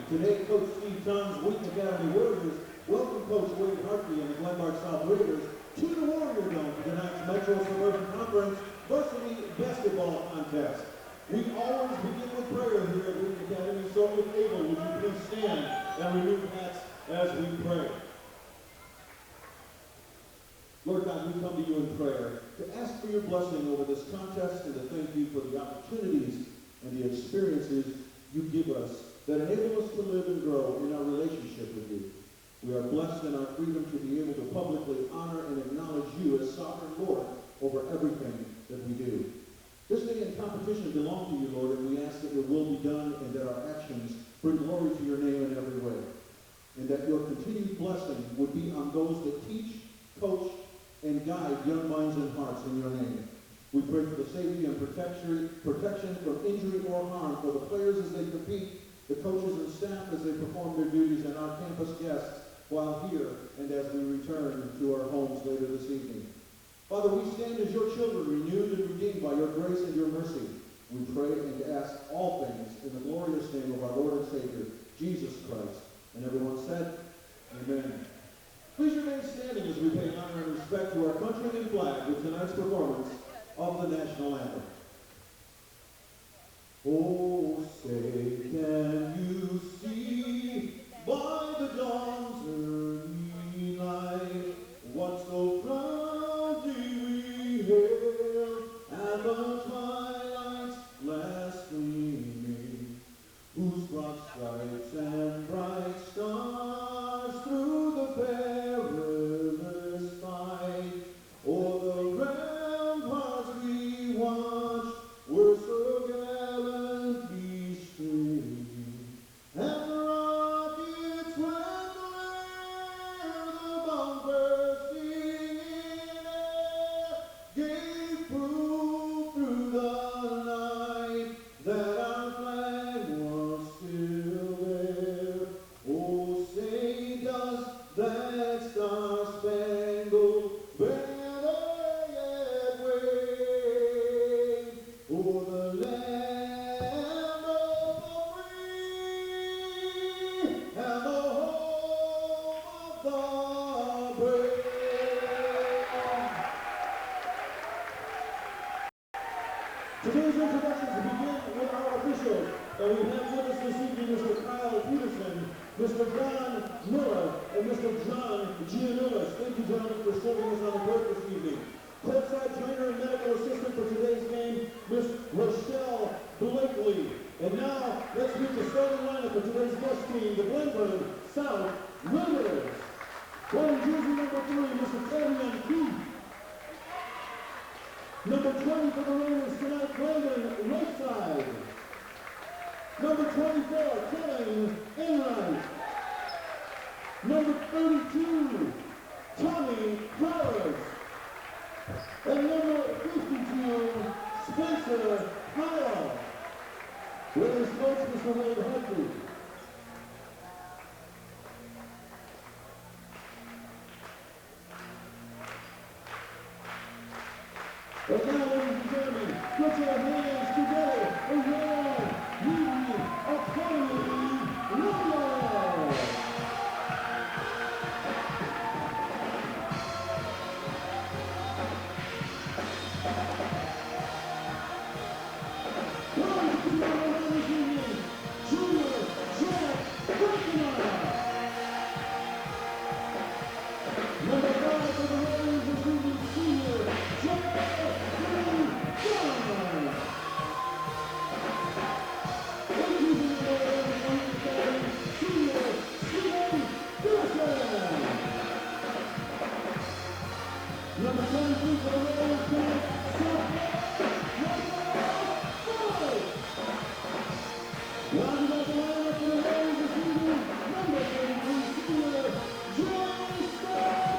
Today, Coach Steve Tung's Wheaton Academy Warriors welcome Coach Wade Hartley and the Glenbard South Raiders to the Warrior Dome for tonight's Metro Suburban Conference Varsity Basketball Contest. We always begin with prayer here at Wheaton Academy, so if able, would you please stand and remove hats as we pray. Lord God, we come to you in prayer to ask for your blessing over this contest and to thank you for the opportunities and the experiences you give us that enable us to live and grow in our relationship with you. We are blessed in our freedom to be able to publicly honor and acknowledge you as sovereign Lord over everything that we do. This day in competition belongs to you, Lord, and we ask that your will be done and that our actions bring glory to your name in every way. And that your continued blessing would be on those that teach, coach, and guide young minds and hearts in your name. We pray for the safety and protection from injury or harm for the players as they compete, the coaches and staff as they perform their duties, and our campus guests while here and as we return to our homes later this evening. Father, we stand as your children, renewed and redeemed by your grace and your mercy. We pray and ask all things in the glorious name of our Lord and Savior, Jesus Christ. And everyone said, Amen. Please remain standing as we pay honor and respect to our country and flag with tonight's performance of the national anthem. Oh, say, can you see by the dawn's early light what so proudly we hailed at the twilight's last gleaming, whose broad stripes and bright stars through the perilous fight o'er the ramparts we watched were so gallantly streaming, and the rockets went where the bomb bursting in air gave proof through the night that our flag was still there. Oh, say does that star-spangled banner yet wave o'er the land of the free and the home of the brave? Today's introductions begin with our officials, and we have with us this evening Mr. Kyle Peterson, Mr. John Miller, and Mr. John Gianoulis. Thank you, gentlemen, for serving us on the court this evening. Courtside trainer and medical assistant for today's game, Miss Rochelle Blakely. And now, let's meet the starting lineup for today's guest team, the Glenbard South Raiders. Wearing jersey number 3, Mr. Fabian Keith. Number 20 for the Raiders tonight, Brandon Lakeside. Number 24, Kevin Enright. Number 32, Tommy Flowers. And number 52, Spencer Kyle. Raiders coach, Mr. Wade Hartley. And now, ladies and gentlemen, put your hands together and roll Wheaton Academy Warriors! Number 5 for the Raiders this evening, senior Number 23 for the Raiders tonight, rounding out the lineup for the Raiders this evening, number 33, senior John Scott.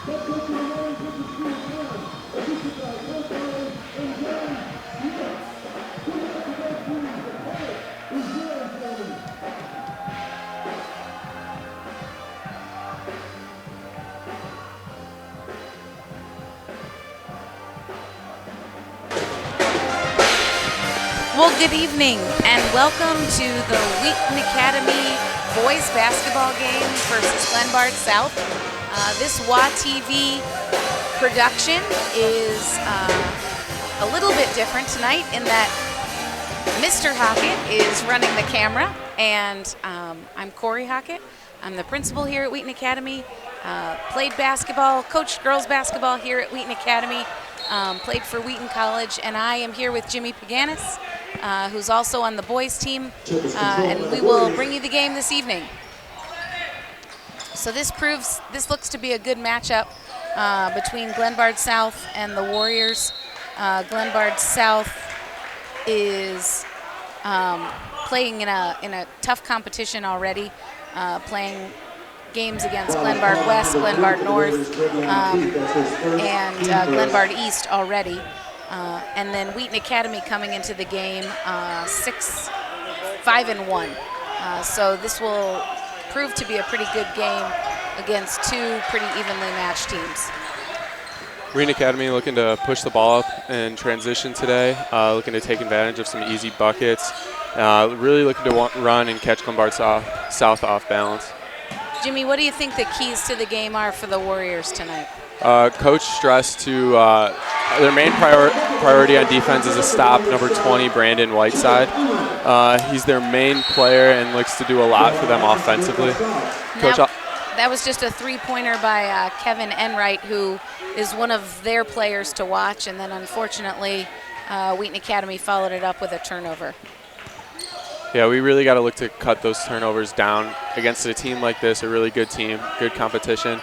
Head coach of the Raiders with the school time, assisted by Coach Ryan and John Smith. Good luck to both teams. The credit is yours, gentlemen. Good evening and welcome to the Wheaton Academy boys basketball game versus Glenbard South. This WA-TV production is a little bit different tonight in that Mr. Hockett is running the camera, and I'm Corey Hockett. I'm the principal here at Wheaton Academy. Played basketball, coached girls basketball here at Wheaton Academy. Played for Wheaton College, and I am here with Jimmy Paganis, who's also on the boys team, and we will bring you the game this evening. So this looks to be a good matchup between Glenbard South and the Warriors. Glenbard South is playing in a tough competition already, playing games against Glenbard West, Glenbard North, and Glenbard East already. And then Wheaton Academy coming into the game 5-1. So this will prove to be a pretty good game against two pretty evenly matched teams. Wheaton Academy looking to push the ball up in transition today, looking to take advantage of some easy buckets, really looking to run and catch Glenbard South off balance. Jimmy, what do you think the keys to the game are for the Warriors tonight? Coach stressed to their main priority on defense is to stop number 20, Brandon Whiteside. He's their main player and looks to do a lot for them offensively. Coach, that was just a three-pointer by Kevin Enright, who is one of their players to watch, and then unfortunately Wheaton Academy followed it up with a turnover. Yeah, we really got to look to cut those turnovers down against a team like this, a really good team, good competition.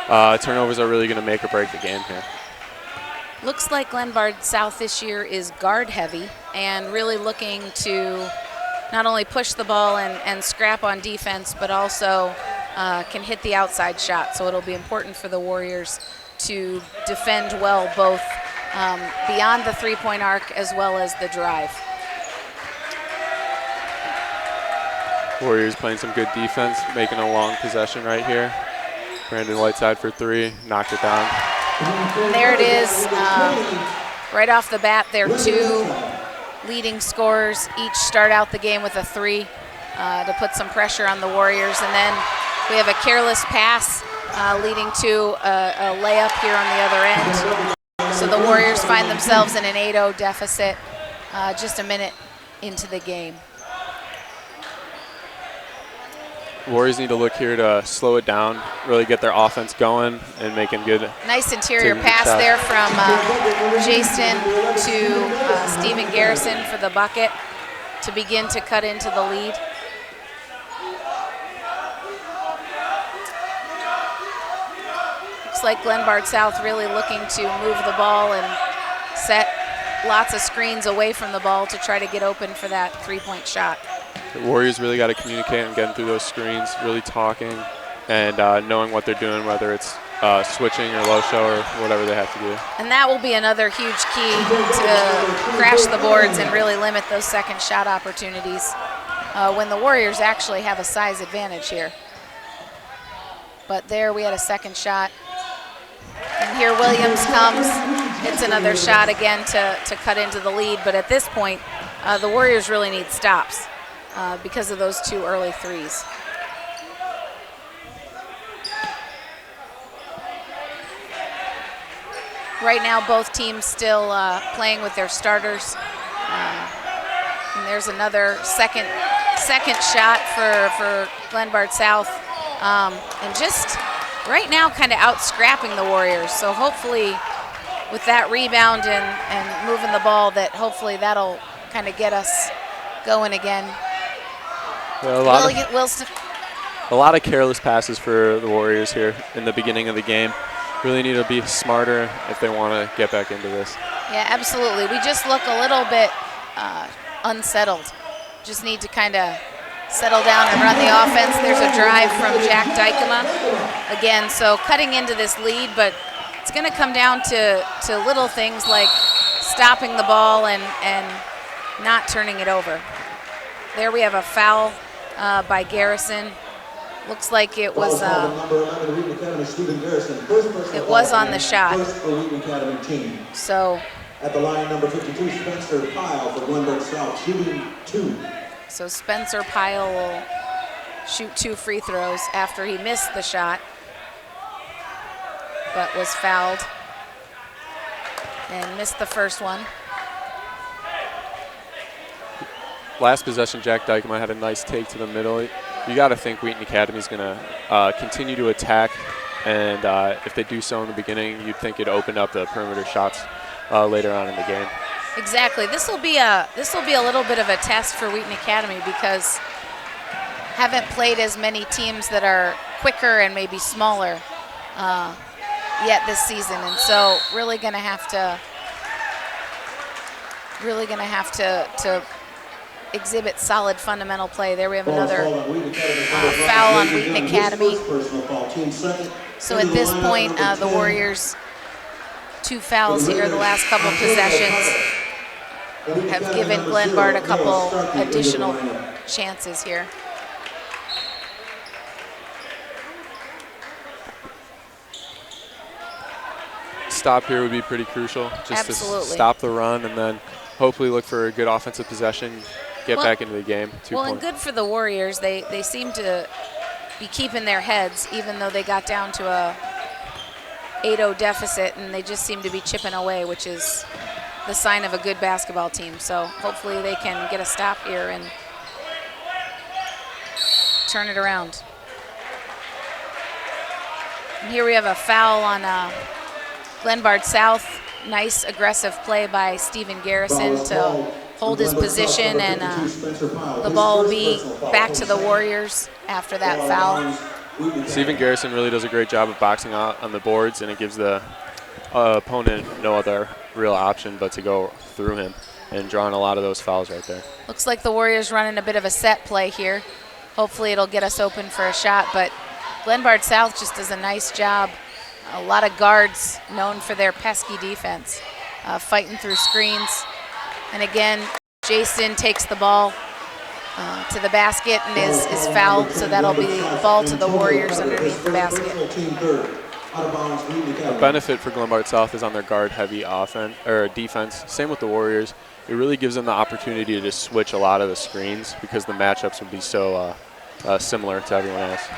Turnovers are really going to make or break the game here. Looks like Glenbard South this year is guard heavy and really looking to not only push the ball and scrap on defense, but also can hit the outside shot. So it'll be important for the Warriors to defend well both beyond the three-point arc as well as the drive. Warriors playing some good defense, making a long possession right here. Brandon Whiteside for three, knocked it down. And there it is. Right off the bat, their two leading scorers each start out the game with a three to put some pressure on the Warriors. And then we have a careless pass leading to a layup here on the other end. So the Warriors find themselves in an 8-0 deficit just a minute into the game. Warriors need to look here to slow it down, really get their offense going and making good. Nice interior pass there from Jason to Stephen Garrison for the bucket to begin to cut into the lead. Looks like Glenbard South really looking to move the ball and set lots of screens away from the ball to try to get open for that three-point shot. The Warriors really got to communicate and getting through those screens, really talking and knowing what they're doing, whether it's switching or low show or whatever they have to do. And that will be another huge key to crash the boards and really limit those second shot opportunities when the Warriors actually have a size advantage here. But there we had a second shot. And here Williams comes. It's another shot again to cut into the lead. But at this point, the Warriors really need stops because of those two early threes. Right now, both teams still playing with their starters. And there's another second shot for Glenbard South. And just right now kind of out-scrapping the Warriors. So hopefully with that rebound and moving the ball, that hopefully that'll kind of get us going again. Yeah, a lot of careless passes for the Warriors here in the beginning of the game. Really need to be smarter if they want to get back into this. Yeah, absolutely. We just look a little bit unsettled. Just need to kind of settle down and run the offense. There's a drive from Jack Dykema again. So cutting into this lead, but it's going to come down to little things like stopping the ball and not turning it over. There we have a foul by Garrison. Looks like it was on the shot. So At the line, number 52, Spencer Pyle for Glenbard South, shooting 2. So Spencer Pyle will shoot 2 free throws after he missed the shot, but was fouled and missed the first one. Last possession, Jack Dykema had a nice take to the middle. You got to think Wheaton Academy is going to continue to attack, and if they do so in the beginning, you'd think it opened up the perimeter shots later on in the game. Exactly. This will be a little bit of a test for Wheaton Academy because haven't played as many teams that are quicker and maybe smaller yet this season, and so really going to have to exhibit solid fundamental play. There we have another foul on Wheaton Academy. So at this point, the Warriors, 2 fouls here the last couple of possessions, have given Glenbard a couple additional chances here. Stop here would be pretty crucial, just Absolutely. to stop the run and then hopefully look for a good offensive possession, get back into the game. 2 Well, points. and good for the Warriors. They seem to be keeping their heads, even though they got down to a 8-0 deficit, and they just seem to be chipping away, which is the sign of a good basketball team. So hopefully they can get a stop here and turn it around. And here we have a foul on Glenbard South. Nice aggressive play by Stephen Garrison to hold his position, and the ball will be back to the Warriors after that foul. Stephen Garrison really does a great job of boxing out on the boards, and it gives the opponent no other real option but to go through him, and drawing a lot of those fouls right there. Looks like the Warriors running a bit of a set play here. Hopefully it'll get us open for a shot, but Glenbard South just does a nice job. A lot of guards known for their pesky defense, fighting through screens. And again, Jason takes the ball to the basket and is fouled, so that'll be ball to the Warriors underneath the basket. A benefit for Glenbard South is on their guard-heavy offense or defense. Same with the Warriors. It really gives them the opportunity to just switch a lot of the screens because the matchups would be so similar to everyone else.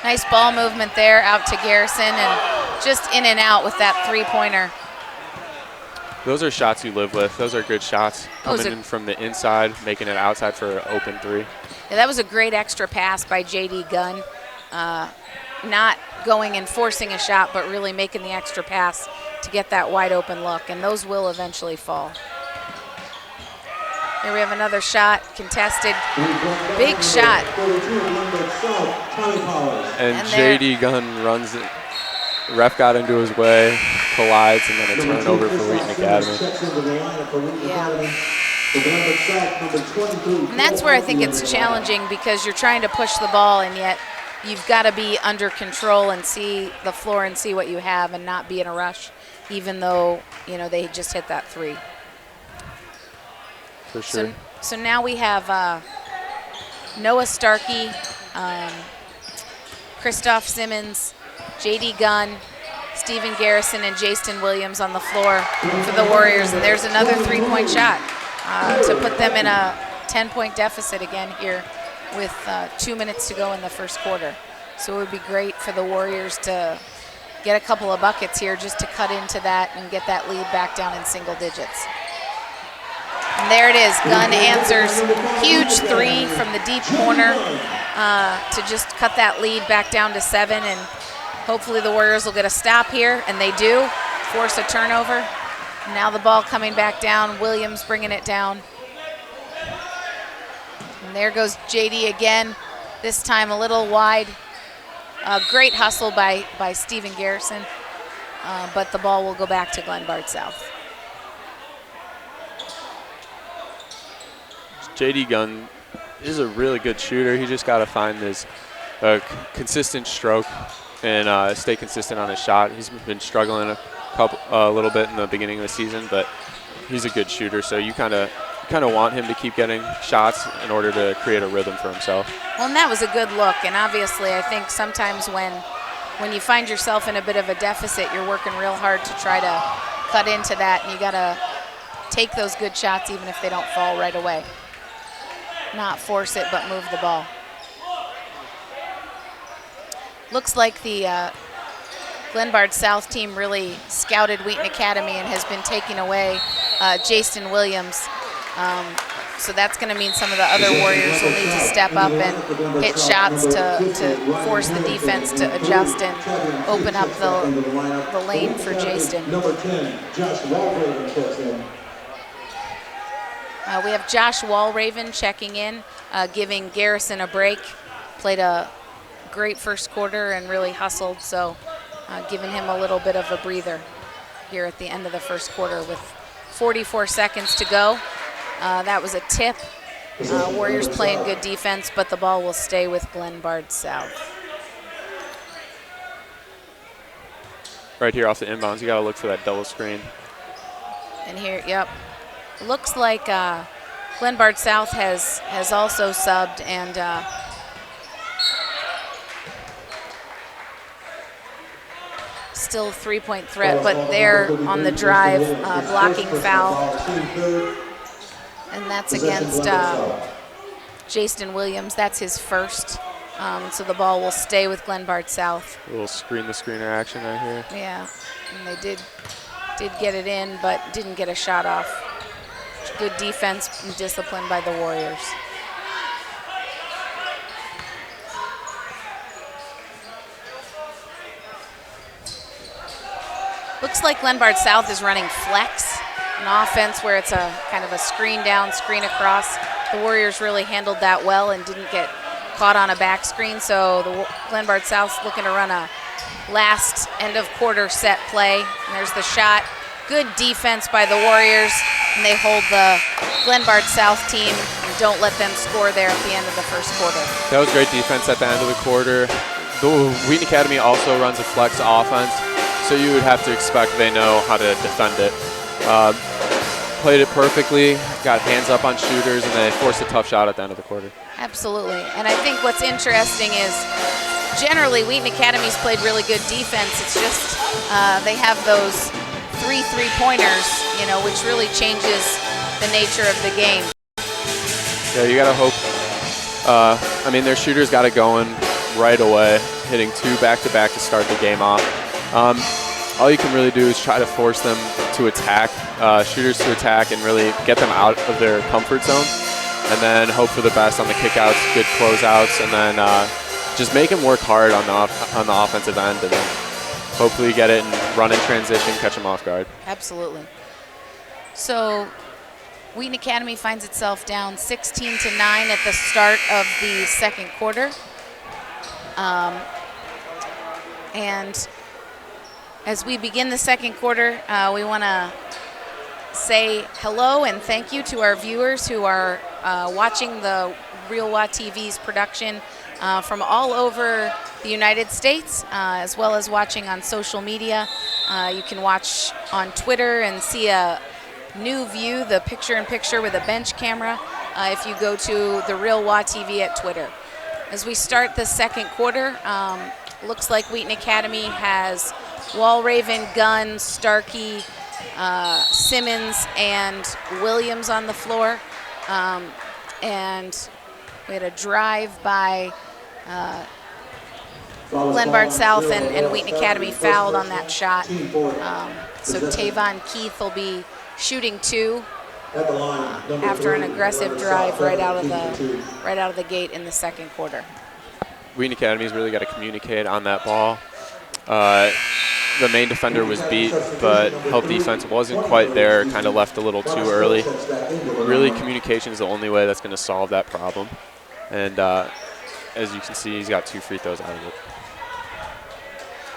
Nice ball movement there out to Garrison, and just in and out with that 3-pointer. Those are shots you live with. Those are good shots. Coming in from the inside, making it outside for an open 3. Yeah, that was a great extra pass by J.D. Gunn. Not going and forcing a shot, but really making the extra pass to get that wide open look, and those will eventually fall. Here we have another shot, contested, big shot. And J.D. Gunn runs it. Ref got into his way, collides, and then a turnover for Wheaton Academy. Yeah. And that's where I think it's challenging, because you're trying to push the ball, and yet you've got to be under control and see the floor and see what you have and not be in a rush, even though, you know, they just hit that 3. For sure. So now we have Noah Starkey, Christoph Simmons, J.D. Gunn, Stephen Garrison, and Jason Williams on the floor for the Warriors. And there's another 3-point shot to put them in a 10-point deficit again here with 2 minutes to go in the first quarter. So it would be great for the Warriors to get a couple of buckets here just to cut into that and get that lead back down in single digits. And there it is. Gunn answers. Huge 3 from the deep corner to just cut that lead back down to 7. And hopefully the Warriors will get a stop here, and they do. Force a turnover. Now the ball coming back down. Williams bringing it down. And there goes J.D. again, this time a little wide. Great hustle by Stephen Garrison, but the ball will go back to Glenbard South. J.D. Gunn is a really good shooter. He just got to find his consistent stroke and stay consistent on his shot. He's been struggling a little bit in the beginning of the season, but he's a good shooter. So you kind of want him to keep getting shots in order to create a rhythm for himself. Well, and that was a good look. And obviously, I think sometimes when you find yourself in a bit of a deficit, you're working real hard to try to cut into that, and you got to take those good shots even if they don't fall right away. Not force it, but move the ball. Looks like the Glenbard South team really scouted Wheaton Academy and has been taking away Jason Williams. So that's going to mean some of the other Warriors will need to step up and hit shots to force the defense to adjust and open up the lane for Jason. Number 10, Josh Walraven checks in. We have Josh Walraven checking in, giving Garrison a break. Played a great first quarter and really hustled, so giving him a little bit of a breather here at the end of the first quarter with 44 seconds to go. That was a tip. Warriors playing good defense, but the ball will stay with Glenbard South. Right here off the inbounds, you got to look for that double screen. And here, yep. Looks like Glenbard South has also subbed, and still three-point threat, but they're on the drive, blocking foul. And that's against Jason Williams. That's his first. So the ball will stay with Glenbard South. A little screen-the-screener action right here. Yeah, and they did get it in, but didn't get a shot off. Good defense and discipline by the Warriors. Looks like Glenbard South is running flex, an offense where it's a kind of a screen down, screen across. The Warriors really handled that well and didn't get caught on a back screen, so the Glenbard South's looking to run a last end of quarter set play. And there's the shot. Good defense by the Warriors, and they hold the Glenbard South team and don't let them score there at the end of the first quarter. That was great defense at the end of the quarter. The Wheaton Academy also runs a flex offense, so you would have to expect they know how to defend it. Played it perfectly, got hands up on shooters, and then they forced a tough shot at the end of the quarter. Absolutely, and I think what's interesting is generally Wheaton Academy's played really good defense. It's just they have those three-pointers, you know, which really changes the nature of the game. Yeah, you got to hope. I mean, their shooters got it going right away, hitting 2 back-to-back to start the game off. All you can really do is try to force them to attack, shooters to attack, and really get them out of their comfort zone. And then hope for the best on the kickouts, good closeouts, and then just make them work hard on the offensive end, and then hopefully get it and run in transition, catch them off guard. Absolutely. So Wheaton Academy finds itself down 16-9 at the start of the second quarter. And as we begin the second quarter, we want to say hello and thank you to our viewers who are watching the Real WA TV's production from all over the United States, as well as watching on social media. You can watch on Twitter and see a new view, the picture-in-picture with a bench camera, if you go to the Real WA TV at Twitter. As we start the second quarter, looks like Wheaton Academy has Walraven, Gunn, Starkey, Simmons, and Williams on the floor. And we had a drive by Glenbard South, and Wheaton Academy fouled on that shot. So Tavon Keith will be shooting 2 after an aggressive drive right out of the gate in the second quarter. Wheaton Academy's really got to communicate on that ball. The main defender was beat, but help defense wasn't quite there, kind of left a little too early. Really, communication is the only way that's going to solve that problem. And as you can see, he's got 2 free throws out of it.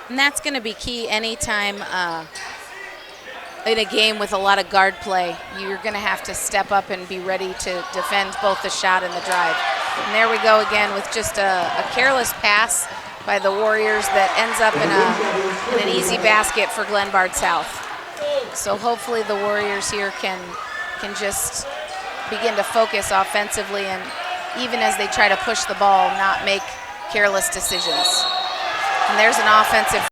And that's going to be key anytime in a game with a lot of guard play. You're going to have to step up and be ready to defend both the shot and the drive. And there we go again with just a careless pass by the Warriors that ends up in an easy basket for Glenbard South. So hopefully the Warriors here can just begin to focus offensively, and even as they try to push the ball, not make careless decisions. And there's an offensive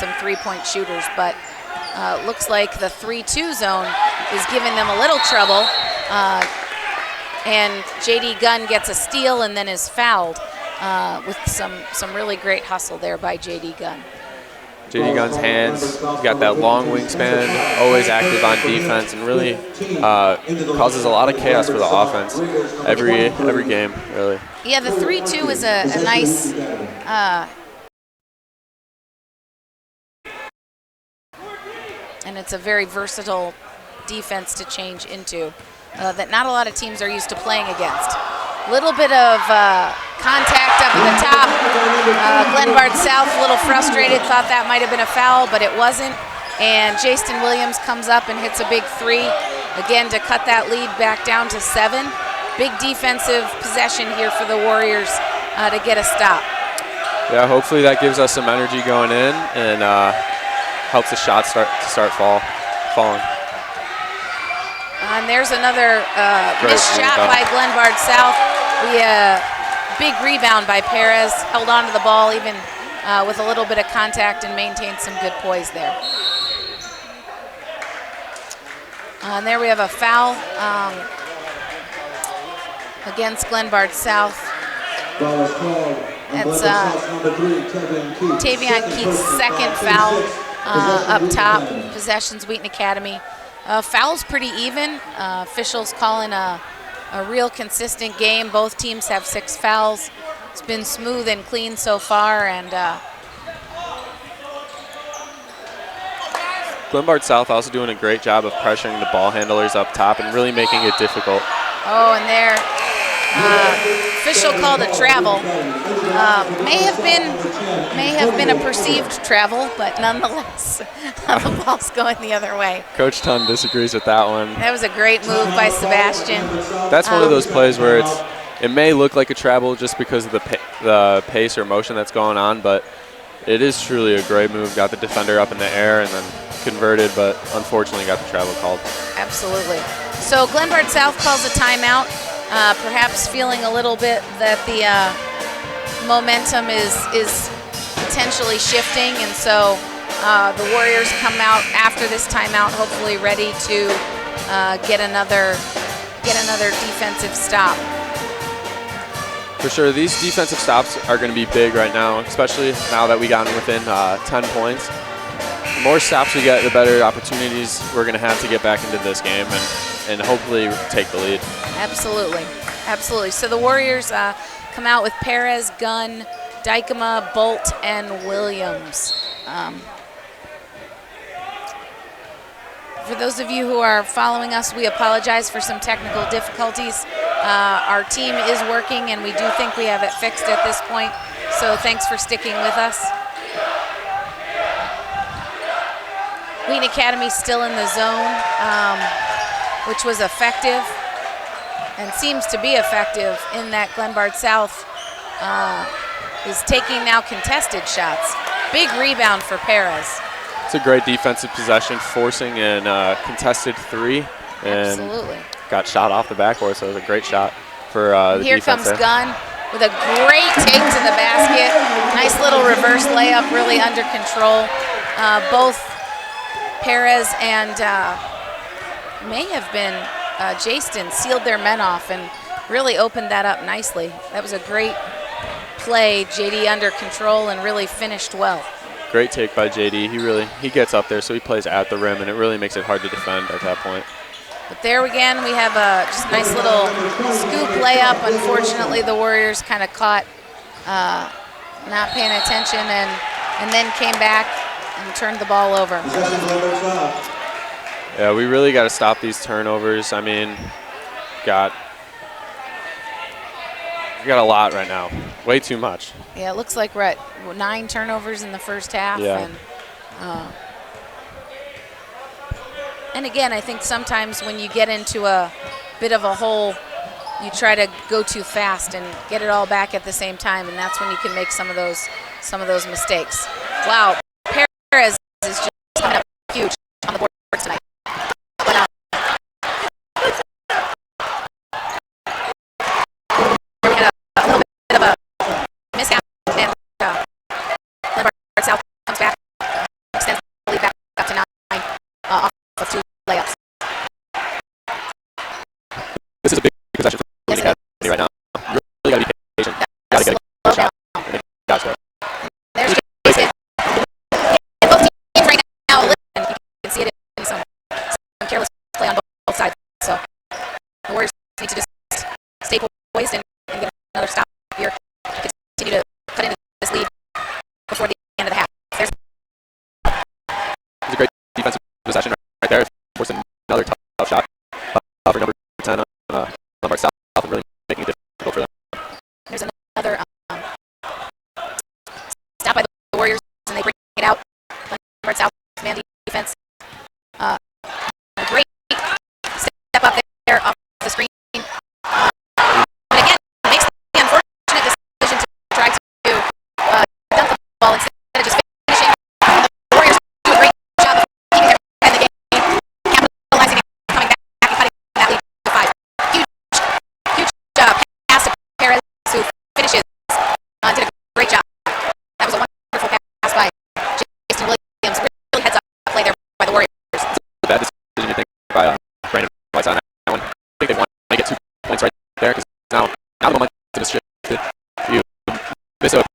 some three-point shooters, but looks like the 3-2 zone is giving them a little trouble. And J.D. Gunn gets a steal and then is fouled with some really great hustle there by J.D. Gunn. J.D. Gunn's hands, he's got that long wingspan, always active on defense, and really causes a lot of chaos for the offense every game, really. Yeah, the 3-2 is a nice and it's a very versatile defense to change into that not a lot of teams are used to playing against. Little bit of contact up at the top. Glenbard South a little frustrated, thought that might have been a foul, but it wasn't. And Jaston Williams comes up and hits a big three, again to cut that lead back down to 7. Big defensive possession here for the Warriors to get a stop. Yeah, hopefully that gives us some energy going in and helps the shots start falling. And there's another missed shot by Glenbard South. Big rebound by Perez, held on to the ball even with a little bit of contact and maintained some good poise there. And there we have a foul against Glenbard South. That's Tavion Keith's second foul up top. Possessions, Wheaton Academy. Fouls pretty even. Officials calling a real consistent game. Both teams have 6 fouls. It's been smooth and clean so far, and Glenbard South also doing a great job of pressuring the ball handlers up top and really making it difficult. Oh, and there, official called a travel. May have been a perceived travel, but nonetheless, the ball's going the other way. Coach Tunn disagrees with that one. That was a great move by Sebastian. That's one of those plays where it may look like a travel just because of the pace or motion that's going on, but it is truly a great move. Got the defender up in the air and then converted, but unfortunately got the travel called. Absolutely. So Glenbard South calls a timeout, perhaps feeling a little bit that the momentum is potentially shifting, and so the Warriors come out after this timeout, hopefully ready to get another defensive stop. For sure, these defensive stops are going to be big right now, especially now that we got within 10 points. The more stops we get, the better opportunities we're going to have to get back into this game and hopefully take the lead. Absolutely, absolutely. So the Warriors come out with Perez, Gunn, Dykema, Bolt, and Williams. For those of you who are following us, we apologize for some technical difficulties. Our team is working, and we do think we have it fixed at this point, so thanks for sticking with us. Wheaton Academy still in the zone, which was effective and seems to be effective in that Glenbard South is taking now contested shots. Big rebound for Perez. It's a great defensive possession, forcing a contested 3. And absolutely. Got shot off the backboard, so it was a great shot for the Here defense. Here comes Gunn with a great take to the basket. Nice little reverse layup, really under control. Both Perez and may have been Jaston sealed their men off and really opened that up nicely. That was a great play. JD under control and really finished well. Great take by JD. He gets up there, so he plays at the rim, and it really makes it hard to defend at that point. But there again, we have a just nice little scoop layup. Unfortunately, the Warriors kind of caught not paying attention and then came back and turned the ball over. Yeah, we really got to stop these turnovers. I mean, got a lot right now. Way too much. Yeah, it looks like we're at 9 turnovers in the first half. Yeah. And again, I think sometimes when you get into a bit of a hole, you try to go too fast and get it all back at the same time, and that's when you can make some of those mistakes. Wow, Perez is just coming up huge on the board tonight. We had a little bit of a mishap, and Glenbard South comes back So